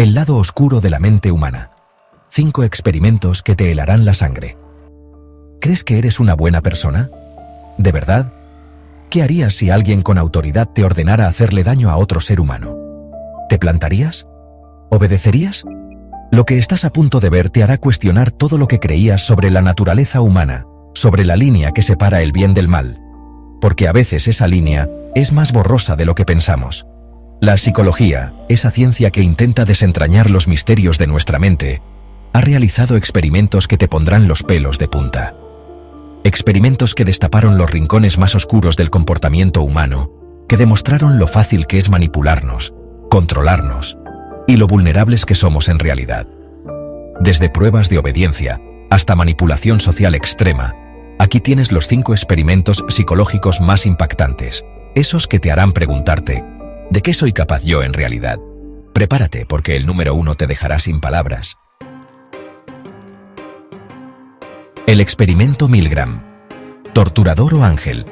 El lado oscuro de la mente humana. 5 experimentos que te helarán la sangre. ¿Crees que eres una buena persona? ¿De verdad? ¿Qué harías si alguien con autoridad te ordenara hacerle daño a otro ser humano? ¿Te plantarías? ¿Obedecerías? Lo que estás a punto de ver te hará cuestionar todo lo que creías sobre la naturaleza humana, sobre la línea que separa el bien del mal. Porque a veces esa línea es más borrosa de lo que pensamos. La psicología, esa ciencia que intenta desentrañar los misterios de nuestra mente, ha realizado experimentos que te pondrán los pelos de punta. Experimentos que destaparon los rincones más oscuros del comportamiento humano, que demostraron lo fácil que es manipularnos, controlarnos, y lo vulnerables que somos en realidad. Desde pruebas de obediencia hasta manipulación social extrema, aquí tienes los 5 experimentos psicológicos más impactantes, esos que te harán preguntarte, ¿de qué soy capaz yo en realidad? Prepárate porque el número 1 te dejará sin palabras. El experimento Milgram. Torturador o ángel.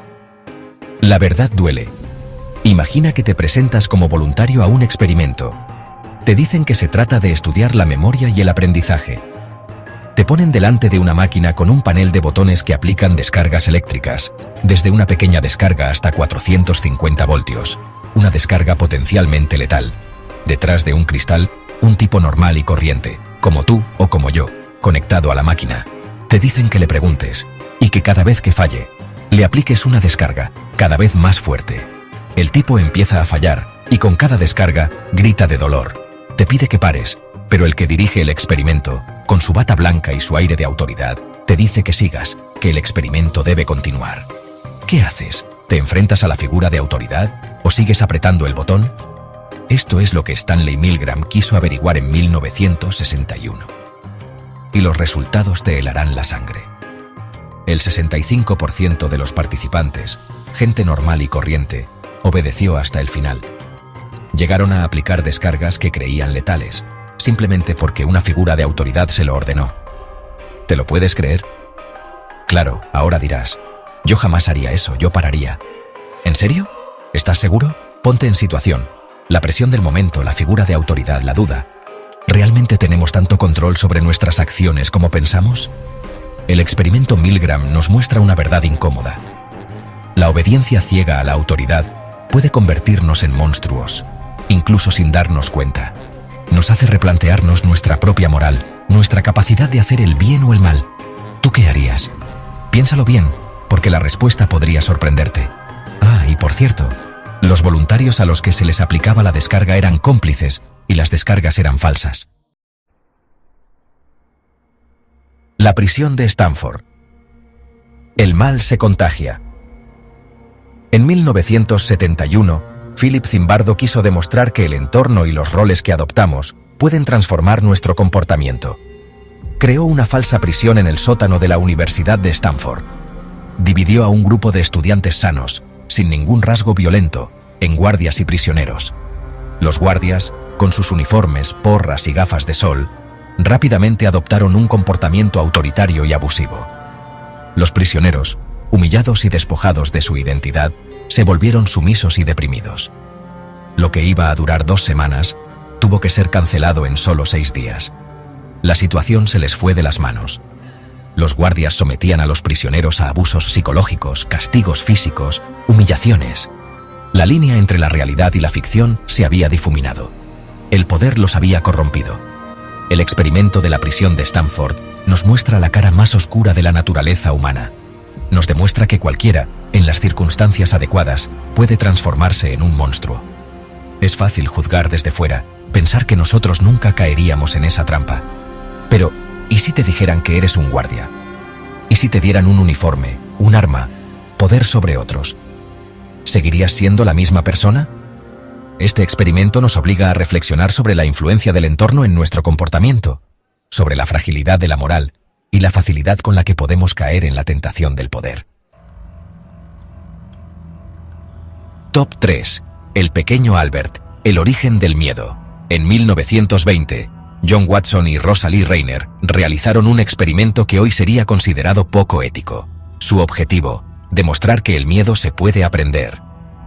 La verdad duele. Imagina que te presentas como voluntario a un experimento. Te dicen que se trata de estudiar la memoria y el aprendizaje. Te ponen delante de una máquina con un panel de botones que aplican descargas eléctricas, desde una pequeña descarga hasta 450 voltios, una descarga potencialmente letal. Detrás de un cristal, un tipo normal y corriente, como tú o como yo, conectado a la máquina. Te dicen que le preguntes, y que cada vez que falle, le apliques una descarga, cada vez más fuerte. El tipo empieza a fallar, y con cada descarga, grita de dolor. Te pide que pares, pero el que dirige el experimento, con su bata blanca y su aire de autoridad, te dice que sigas, que el experimento debe continuar. ¿Qué haces? ¿Te enfrentas a la figura de autoridad, o sigues apretando el botón? Esto es lo que Stanley Milgram quiso averiguar en 1961. Y los resultados te helarán la sangre. El 65% de los participantes, gente normal y corriente, obedeció hasta el final. Llegaron a aplicar descargas que creían letales, simplemente porque una figura de autoridad se lo ordenó. ¿Te lo puedes creer? Claro, ahora dirás, yo jamás haría eso, yo pararía. ¿En serio? ¿Estás seguro? Ponte en situación. La presión del momento, la figura de autoridad, la duda. ¿Realmente tenemos tanto control sobre nuestras acciones como pensamos? El experimento Milgram nos muestra una verdad incómoda. La obediencia ciega a la autoridad puede convertirnos en monstruos, incluso sin darnos cuenta. Nos hace replantearnos nuestra propia moral, nuestra capacidad de hacer el bien o el mal. ¿Tú qué harías? Piénsalo bien, porque la respuesta podría sorprenderte. Ah, y por cierto, los voluntarios a los que se les aplicaba la descarga eran cómplices y las descargas eran falsas. La prisión de Stanford. El mal se contagia. En 1971, Philip Zimbardo quiso demostrar que el entorno y los roles que adoptamos pueden transformar nuestro comportamiento. Creó una falsa prisión en el sótano de la Universidad de Stanford. Dividió a un grupo de estudiantes sanos, sin ningún rasgo violento, en guardias y prisioneros. Los guardias, con sus uniformes, porras y gafas de sol, rápidamente adoptaron un comportamiento autoritario y abusivo. Los prisioneros, humillados y despojados de su identidad, se volvieron sumisos y deprimidos. Lo que iba a durar 2 semanas, tuvo que ser cancelado en solo 6 días. La situación se les fue de las manos. Los guardias sometían a los prisioneros a abusos psicológicos, castigos físicos, humillaciones. La línea entre la realidad y la ficción se había difuminado. El poder los había corrompido. El experimento de la prisión de Stanford nos muestra la cara más oscura de la naturaleza humana. Nos demuestra que cualquiera, en las circunstancias adecuadas, puede transformarse en un monstruo. Es fácil juzgar desde fuera, pensar que nosotros nunca caeríamos en esa trampa. Pero, ¿y si te dijeran que eres un guardia? ¿Y si te dieran un uniforme, un arma, poder sobre otros? ¿Seguirías siendo la misma persona? Este experimento nos obliga a reflexionar sobre la influencia del entorno en nuestro comportamiento, sobre la fragilidad de la moral y la facilidad con la que podemos caer en la tentación del poder. Top 3. El pequeño Albert, el origen del miedo. En 1920, John Watson y Rosalie Reiner realizaron un experimento que hoy sería considerado poco ético. Su objetivo, demostrar que el miedo se puede aprender.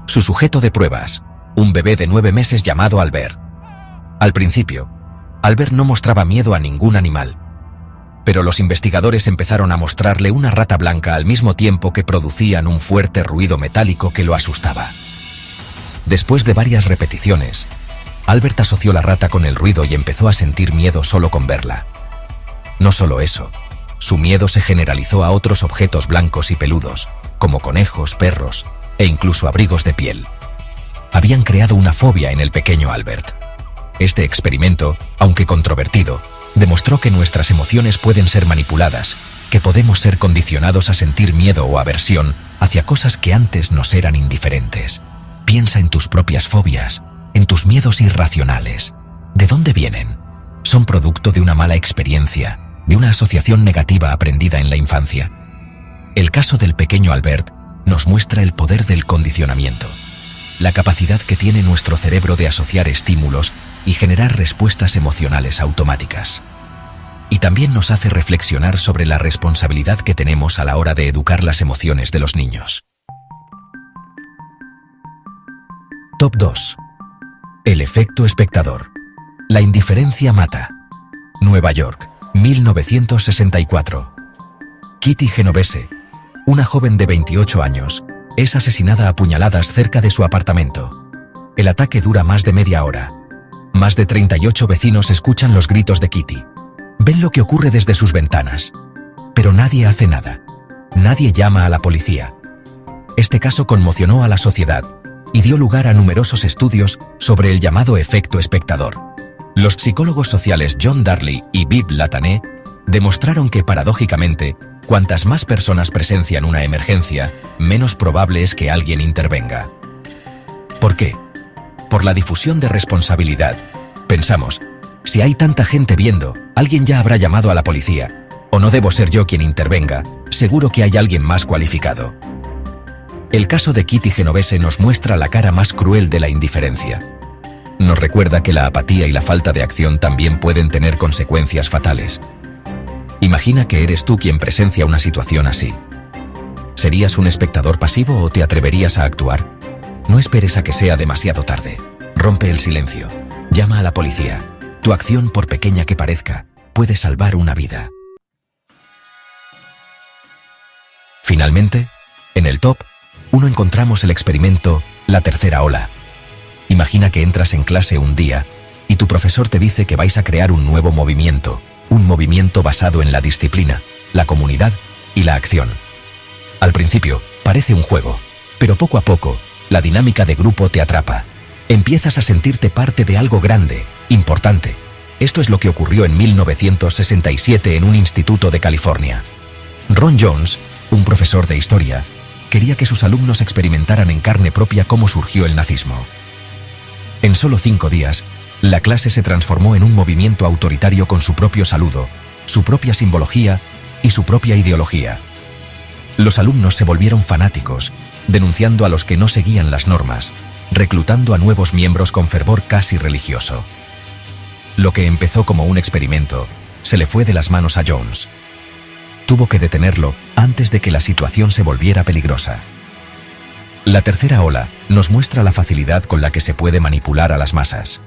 Su sujeto de pruebas, un bebé de 9 meses llamado Albert. Al principio, Albert no mostraba miedo a ningún animal, pero los investigadores empezaron a mostrarle una rata blanca al mismo tiempo que producían un fuerte ruido metálico que lo asustaba. Después de varias repeticiones, Albert asoció la rata con el ruido y empezó a sentir miedo solo con verla. No solo eso, su miedo se generalizó a otros objetos blancos y peludos, como conejos, perros e incluso abrigos de piel. Habían creado una fobia en el pequeño Albert. Este experimento, aunque controvertido, demostró que nuestras emociones pueden ser manipuladas, que podemos ser condicionados a sentir miedo o aversión hacia cosas que antes nos eran indiferentes. Piensa en tus propias fobias, en tus miedos irracionales. ¿De dónde vienen? Son producto de una mala experiencia, de una asociación negativa aprendida en la infancia. El caso del pequeño Albert nos muestra el poder del condicionamiento, la capacidad que tiene nuestro cerebro de asociar estímulos y generar respuestas emocionales automáticas. Y también nos hace reflexionar sobre la responsabilidad que tenemos a la hora de educar las emociones de los niños. Top 2. El efecto espectador. La indiferencia mata. Nueva York, 1964. Kitty Genovese, una joven de 28 años, es asesinada a puñaladas cerca de su apartamento. El ataque dura más de media hora. Más de 38 vecinos escuchan los gritos de Kitty. Ven lo que ocurre desde sus ventanas. Pero nadie hace nada. Nadie llama a la policía. Este caso conmocionó a la sociedad y dio lugar a numerosos estudios sobre el llamado efecto espectador. Los psicólogos sociales John Darley y Bill Latané demostraron que, paradójicamente, cuantas más personas presencian una emergencia, menos probable es que alguien intervenga. ¿Por qué? Por la difusión de responsabilidad. Pensamos, si hay tanta gente viendo, alguien ya habrá llamado a la policía, o no debo ser yo quien intervenga, seguro que hay alguien más cualificado. El caso de Kitty Genovese nos muestra la cara más cruel de la indiferencia. Nos recuerda que la apatía y la falta de acción también pueden tener consecuencias fatales. Imagina que eres tú quien presencia una situación así. ¿Serías un espectador pasivo o te atreverías a actuar? No esperes a que sea demasiado tarde. Rompe el silencio. Llama a la policía. Tu acción, por pequeña que parezca, puede salvar una vida. Finalmente, en el top 1 encontramos el experimento La tercera ola. Imagina que entras en clase un día y tu profesor te dice que vais a crear un nuevo movimiento, un movimiento basado en la disciplina, la comunidad y la acción. Al principio, parece un juego, pero poco a poco, la dinámica de grupo te atrapa. Empiezas a sentirte parte de algo grande, importante. Esto es lo que ocurrió en 1967 en un instituto de California. Ron Jones, un profesor de historia, quería que sus alumnos experimentaran en carne propia cómo surgió el nazismo. En solo 5 días, la clase se transformó en un movimiento autoritario con su propio saludo, su propia simbología y su propia ideología. Los alumnos se volvieron fanáticos, denunciando a los que no seguían las normas, reclutando a nuevos miembros con fervor casi religioso. Lo que empezó como un experimento se le fue de las manos a Jones. Tuvo que detenerlo antes de que la situación se volviera peligrosa. La tercera ola nos muestra la facilidad con la que se puede manipular a las masas,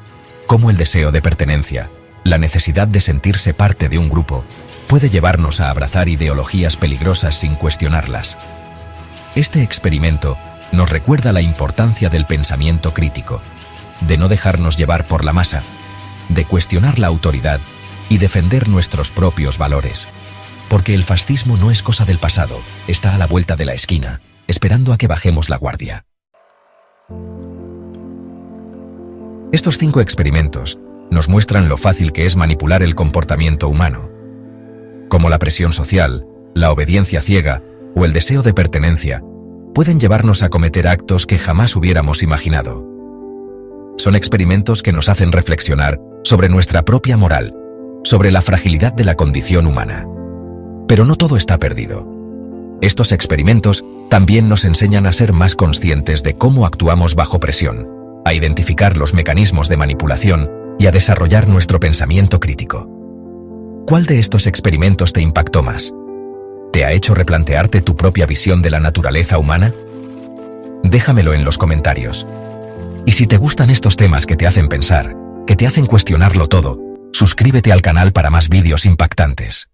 cómo el deseo de pertenencia, la necesidad de sentirse parte de un grupo, puede llevarnos a abrazar ideologías peligrosas sin cuestionarlas. Este experimento nos recuerda la importancia del pensamiento crítico, de no dejarnos llevar por la masa, de cuestionar la autoridad y defender nuestros propios valores. Porque el fascismo no es cosa del pasado, está a la vuelta de la esquina, esperando a que bajemos la guardia. Estos 5 experimentos nos muestran lo fácil que es manipular el comportamiento humano, como la presión social, la obediencia ciega o el deseo de pertenencia, pueden llevarnos a cometer actos que jamás hubiéramos imaginado. Son experimentos que nos hacen reflexionar sobre nuestra propia moral, sobre la fragilidad de la condición humana. Pero no todo está perdido. Estos experimentos también nos enseñan a ser más conscientes de cómo actuamos bajo presión, a identificar los mecanismos de manipulación y a desarrollar nuestro pensamiento crítico. ¿Cuál de estos experimentos te impactó más? ¿Te ha hecho replantearte tu propia visión de la naturaleza humana? Déjamelo en los comentarios. Y si te gustan estos temas que te hacen pensar, que te hacen cuestionarlo todo, Suscríbete al canal para más vídeos impactantes.